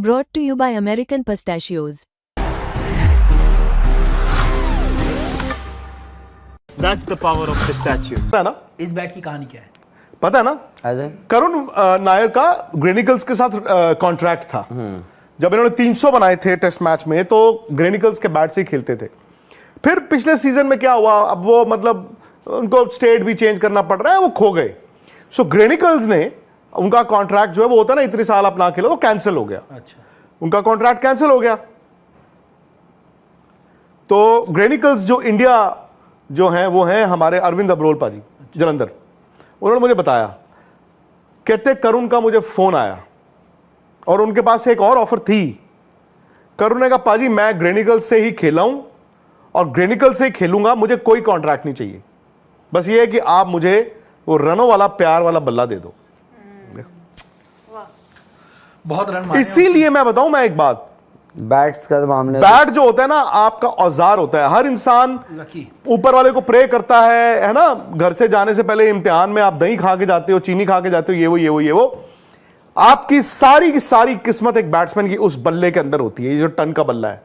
Brought to you by American Pistachios. That's the power of pistachio. पता है ना? इस बैट की कहानी क्या है? पता है ना? करुण नायर का ग्रेनिकल्स के साथ कॉन्ट्रैक्ट था। जब इन्होंने 300 बनाए थे टेस्ट मैच में तो ग्रेनिकल्स के बैट से ही खेलते थे। फिर पिछले सीजन में क्या हुआ, अब वो मतलब उनको स्टेट भी चेंज करना पड़ रहा है, वो खो गए। सो ग्रेनिकल्स ने उनका कॉन्ट्रैक्ट जो है वो होता है ना, इतने साल आप ना खेलो, वो कैंसिल हो गया। अच्छा, उनका कॉन्ट्रैक्ट कैंसिल हो गया। तो ग्रेनिकल्स जो इंडिया जो है वो है हमारे अरविंद अब्रोल पाजी जलंधर। उन्होंने मुझे बताया, कहते करुण का मुझे फोन आया और उनके पास एक और ऑफर थी। करुण ने कहा पाजी मैं ग्रेनिकल्स से ही खेला हूं और ग्रेनिकल से ही खेलूंगा, मुझे कोई कॉन्ट्रैक्ट नहीं चाहिए, बस ये है कि आप मुझे वो रनों वाला प्यार वाला बल्ला दे दो। बहुत रन मारे। इसीलिए मैं बताऊं, मैं एक बात, बैट्स का मामले, बैट जो होता है ना आपका औजार होता है। हर इंसान लकी ऊपर वाले को प्रे करता है ना। घर से जाने से पहले इम्तिहान में आप दही खा के जाते हो, चीनी खा के जाते हो, ये वो। आपकी सारी की सारी किस्मत एक बैट्समैन की उस बल्ले के अंदर होती है, ये जो टन का बल्ला है।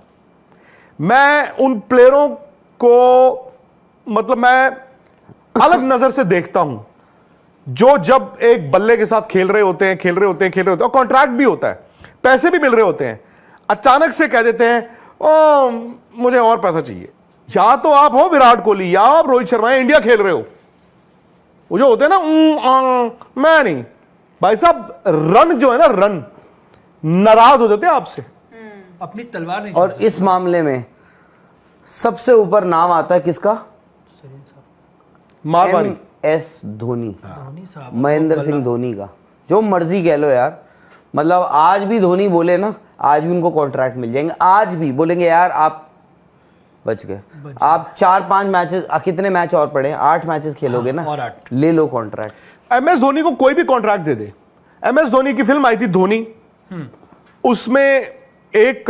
मैं उन प्लेयरों को मतलब मैं अलग नजर से देखता हूं जो जब एक बल्ले के साथ खेल रहे होते हैं और कॉन्ट्रैक्ट भी होता है, पैसे भी मिल रहे होते हैं, अचानक से कह देते हैं ओ मुझे और पैसा चाहिए। या तो आप हो विराट कोहली या आप रोहित शर्मा, इंडिया खेल रहे हो, वो जो होते हैं ना मैं नहीं भाई साहब, रन जो है ना, रन नाराज हो जाते हैं आपसे, अपनी तलवार नहीं। और इस मामले में सबसे ऊपर नाम आता है किसका? मारवाड़ी एस धोनी, धोनी साहब, महेंद्र सिंह धोनी का। जो मर्जी कह लो यार, मतलब आज भी धोनी बोले ना, आज भी उनको कॉन्ट्रैक्ट मिल जाएंगे। आज भी बोलेंगे यार आप बच गए, आप 4-5 मैचेस, कितने मैच और पड़े, 8 मैचेस खेलोगे ना, और 8 ले लो कॉन्ट्रैक्ट। MS धोनी को कोई भी कॉन्ट्रैक्ट दे दे। MS धोनी की फिल्म आई थी धोनी, उसमें एक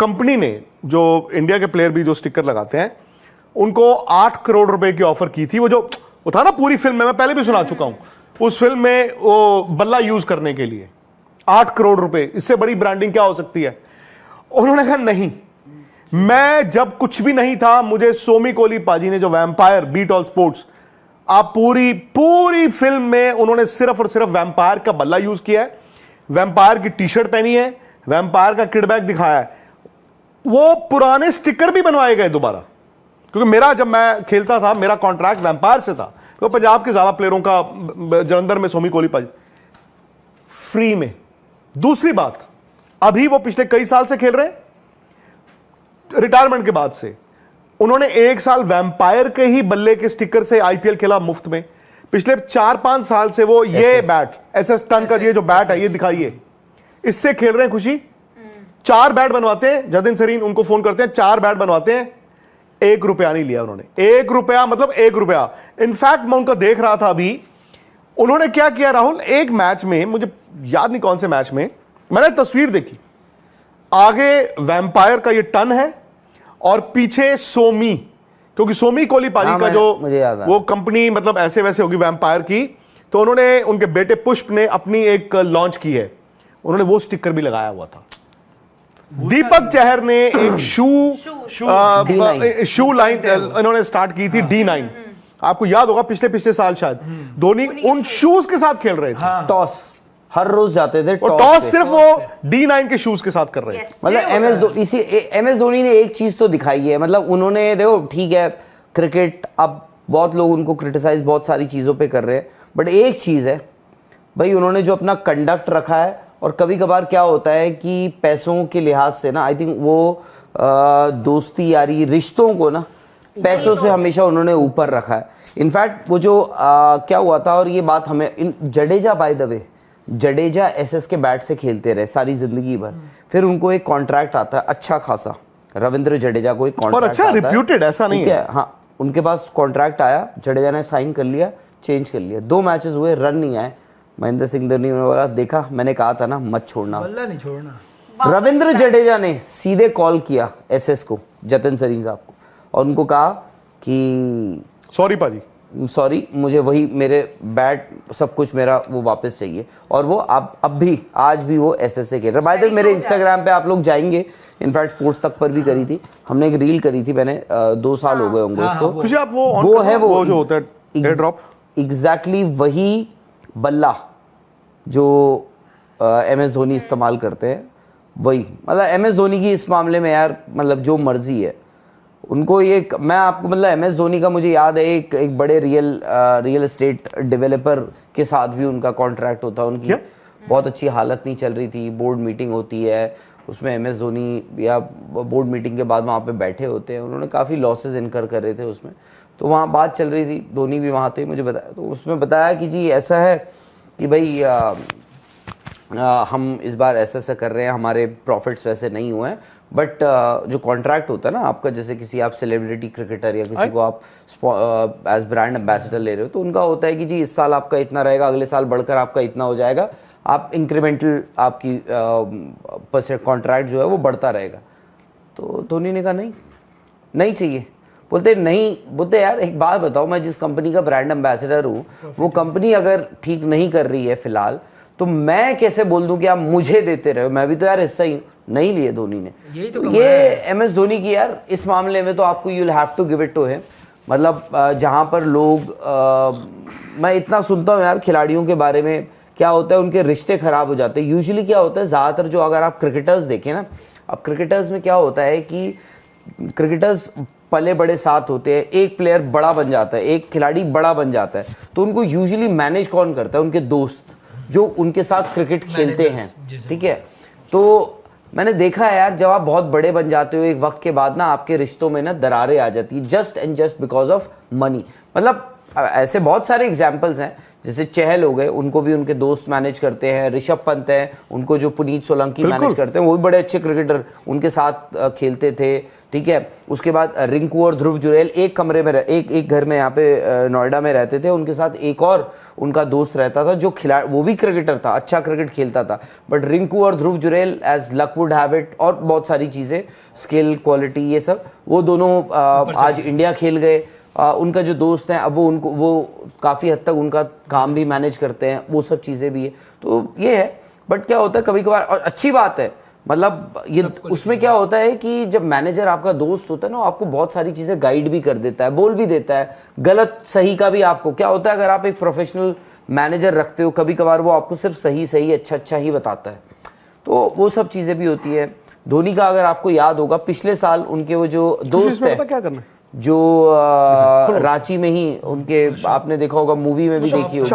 कंपनी ने, जो इंडिया के प्लेयर भी जो स्टिकर लगाते हैं, उनको 8 करोड़ रुपए की ऑफर की थी। वो था ना पूरी फिल्म में, मैं पहले भी सुना चुका हूं, उस फिल्म में वो बल्ला यूज करने के लिए 8 करोड़ रुपए, इससे बड़ी ब्रांडिंग क्या हो सकती है। उन्होंने कहा नहीं, मैं जब कुछ भी नहीं था, मुझे सोमी कोहली पाजी ने जो वैम्पायर बीट ऑल स्पोर्ट्स, आप पूरी फिल्म में उन्होंने सिर्फ और सिर्फ वैम्पायर का बल्ला यूज किया है, वैम्पायर की टी शर्ट पहनी है, वैम्पायर का किडबैक दिखाया है। वो पुराने स्टिकर भी बनवाए गए दोबारा, क्योंकि मेरा जब मैं खेलता था मेरा कॉन्ट्रैक्ट वैम्पायर से था, तो पंजाब के ज्यादा प्लेयरों का जलंधर में सोमी कोहली पाजी फ्री में। दूसरी बात, अभी वो पिछले कई साल से खेल रहे हैं, रिटायरमेंट के बाद से उन्होंने 1 साल वैम्पायर के ही बल्ले के स्टिकर से IPL खेला मुफ्त में। पिछले 4-5 साल से वो ये बैट SS टन का ये जो बैट है, ये दिखाइए, इससे खेल रहे हैं। खुशी 4 बैट बनवाते हैं, जतिन सरीन उनको फोन करते हैं, 4 बैट बनवाते हैं, 1 रुपया नहीं लिया उन्होंने। 1 रुपया मतलब 1 रुपया। इनफैक्ट मैं उनका देख रहा था अभी, उन्होंने क्या किया राहुल, एक मैच में, मुझे याद नहीं कौन से मैच में, मैंने तस्वीर देखी, आगे वैम्पायर का ये टन है और पीछे सोमी, क्योंकि सोमी कोहली पाजी का जो वो कंपनी मतलब ऐसे वैसे होगी वैम्पायर की, तो उन्होंने उनके बेटे पुष्प ने अपनी एक लॉन्च की है, उन्होंने वो स्टिकर भी लगाया हुआ था। दीपक चहर ने एक शू लाइन इन्होंने स्टार्ट की थी, D9, आपको याद होगा पिछले साल शायद धोनी उन शूज के साथ खेल रहे थे। टॉस हर रोज जाते थे, टॉस सिर्फ वो D9 के शूज के साथ कर रहे थे। मतलब MS धोनी ने एक चीज तो दिखाई है, मतलब उन्होंने देखो ठीक है, क्रिकेट अब बहुत लोग उनको क्रिटिसाइज बहुत सारी चीजों पे कर रहे हैं, बट एक चीज है भाई, उन्होंने जो अपना कंडक्ट रखा है, और कभी कभार क्या होता है कि पैसों के लिहाज से ना, आई थिंक वो दोस्ती यारी रिश्तों को ना पैसों से हमेशा उन्होंने ऊपर रखा है। इनफैक्ट वो जो क्या हुआ था, और ये बात हमें Jadeja, by the way Jadeja SS के बैट से खेलते रहे सारी जिंदगी भर, फिर उनको एक कॉन्ट्रैक्ट आता है अच्छा खासा, रविंद्र जडेजा को एक कॉन्ट्रैक्ट अच्छा रिप्यूटेड, ऐसा नहीं है, हाँ उनके पास कॉन्ट्रैक्ट आया, जडेजा ने साइन कर लिया, चेंज कर लिया, 2 मैचेस हुए, रन नहीं आए, महेंद्र सिंह धोनी ने बोला देखा मैंने कहा था ना मत छोड़ना, बल्ला नहीं छोड़ना। रविंद्र जडेजा ने सीधे कॉल किया SS को, जतिन सरीन साहब को, और उनको कहा कि सॉरी पाजी, सॉरी, मुझे वही मेरे बैट सब कुछ मेरा वो वापस चाहिए। और वो अब भी आज भी वो एसएसए खेल रहा है। बाय द वे मेरे इंस्टाग्राम पे आप लोग जाएंगे, इनफैक्ट स्पोर्ट्स तक पर भी करी थी हमने, एक रील करी थी मैंने, 2 साल हो गए होंगे उसको। खुशी आप वो on वो करो, है वो जो होता है एयर ड्रॉप, एग्जैक्टली वही बल्ला जो MS धोनी इस्तेमाल करते हैं, वही। मतलब MS धोनी की इस मामले में यार, मतलब जो मर्जी है उनको, ये मैं आपको, मतलब MS धोनी का मुझे याद है एक बड़े रियल एस्टेट डेवलपर के साथ भी उनका कॉन्ट्रैक्ट होता है। उनकी बहुत अच्छी हालत नहीं चल रही थी, बोर्ड मीटिंग होती है, उसमें MS धोनी या बोर्ड मीटिंग के बाद वहाँ पे बैठे होते हैं, उन्होंने काफ़ी लॉसेस इनकर कर रहे थे उसमें, तो वहाँ बात चल रही थी, धोनी भी वहाँ थे, मुझे बताया, तो उसमें बताया कि जी ऐसा है कि भाई हम इस बार ऐसा कर रहे हैं, हमारे प्रॉफिट्स वैसे नहीं हुए हैं, बट जो कॉन्ट्रैक्ट होता है ना आपका, जैसे किसी आप सेलिब्रिटी क्रिकेटर या किसी को आप एज ब्रांड एम्बेसडर ले रहे हो, तो उनका होता है कि जी इस साल आपका इतना रहेगा, अगले साल बढ़कर आपका इतना हो जाएगा, आप इंक्रीमेंटल आपकी परसेंट कॉन्ट्रैक्ट जो है वो बढ़ता रहेगा। तो धोनी ने कहा नहीं चाहिए। बोलते यार एक बात बताओ, मैं जिस कंपनी का ब्रांड एम्बेसडर हूँ, वो कंपनी अगर ठीक नहीं कर रही है फिलहाल, तो मैं कैसे बोल दूं कि आप मुझे देते रहो, मैं भी तो यार हिस्सा ही नहीं लिए धोनी ने। ये MS धोनी की यार इस मामले में तो आपको you will have to give it to him. मतलब जहां पर लोग मैं इतना सुनता हूं यार खिलाड़ियों के बारे में, क्या होता है उनके रिश्ते खराब हो जाते हैं। यूजुअली क्या होता है, ज़्यादातर जो अगर आप क्रिकेटर्स देखें ना, अब क्रिकेटर्स में क्या होता है कि क्रिकेटर्स पले बड़े साथ होते हैं, एक प्लेयर बड़ा बन जाता है, एक खिलाड़ी बड़ा बन जाता है, तो उनको यूजुअली मैनेज कौन करता है? उनके दोस्त जो उनके साथ क्रिकेट खेलते हैं, ठीक है। तो मैंने देखा है यार, जब आप बहुत बड़े बन जाते हो एक वक्त के बाद ना, आपके रिश्तों में ना दरारें आ जाती है, just and just because of money. मतलब ऐसे बहुत सारे एग्जांपल्स हैं, जैसे चहल हो गए, उनको भी उनके दोस्त मैनेज करते हैं, ऋषभ पंत हैं, उनको जो पुनीत सोलंकी मैनेज करते हैं, वो भी बड़े अच्छे क्रिकेटर उनके साथ खेलते थे, ठीक है। उसके बाद रिंकू और ध्रुव जुरैल एक कमरे में एक घर में यहाँ पे नोएडा में रहते थे, उनके साथ एक और उनका दोस्त रहता था जो वो भी क्रिकेटर था, अच्छा क्रिकेट खेलता था, बट रिंकू और Dhruv Jurel as luck would have it, और बहुत सारी चीज़ें, स्किल, क्वालिटी, ये सब, वो दोनों आज इंडिया खेल गए। उनका जो दोस्त है, अब वो काफ़ी हद तक उनका काम भी मैनेज करते हैं, वो सब चीज़ें भी है। तो ये है, बट क्या होता है कभी कभार, और अच्छी बात है, मतलब ये उसमें क्या होता है कि जब मैनेजर आपका दोस्त होता है ना, आपको बहुत सारी चीज़ें गाइड भी कर देता है, बोल भी देता है, गलत सही का भी आपको क्या होता है, अगर आप एक प्रोफेशनल मैनेजर रखते हो, कभी कभार वो आपको सिर्फ सही अच्छा ही बताता है, तो वो सब चीज़ें भी होती है। धोनी का अगर आपको याद होगा, पिछले साल उनके वो जो दोस्त है, क्या करना है? जो रांची में ही उनके, आपने देखा होगा, मूवी में भी देखी होगी,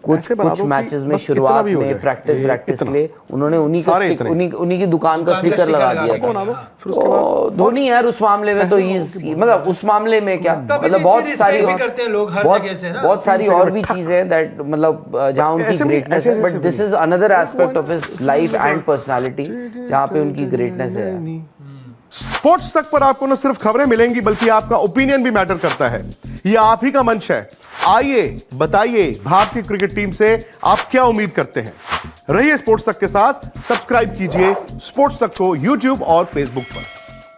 कुछ मैचेस में शुरुआत में प्रैक्टिस के लिए उन्होंने उन्हीं की दुकान का स्टिकर लगा दिया था। तो धोनी यार उस मामले में तो मतलब उस मामले में क्या, मतलब बहुत सारी और भी चीजें हैं दैट, मतलब जहाँ उनकी ग्रेटनेस है, but this is another aspect of his life and personality जहाँ पे उनकी ग्रेटनेस है। स्पोर्ट्स तक पर आपको न सिर्फ खबरें मिलेंगी, बल्कि आपका ओपिनियन भी मैटर करता है। यह आप ही का मंच है। आइए बताइए, भारतीय क्रिकेट टीम से आप क्या उम्मीद करते हैं। रहिए स्पोर्ट्स तक के साथ, सब्सक्राइब कीजिए स्पोर्ट्स तक को यूट्यूब और फेसबुक पर।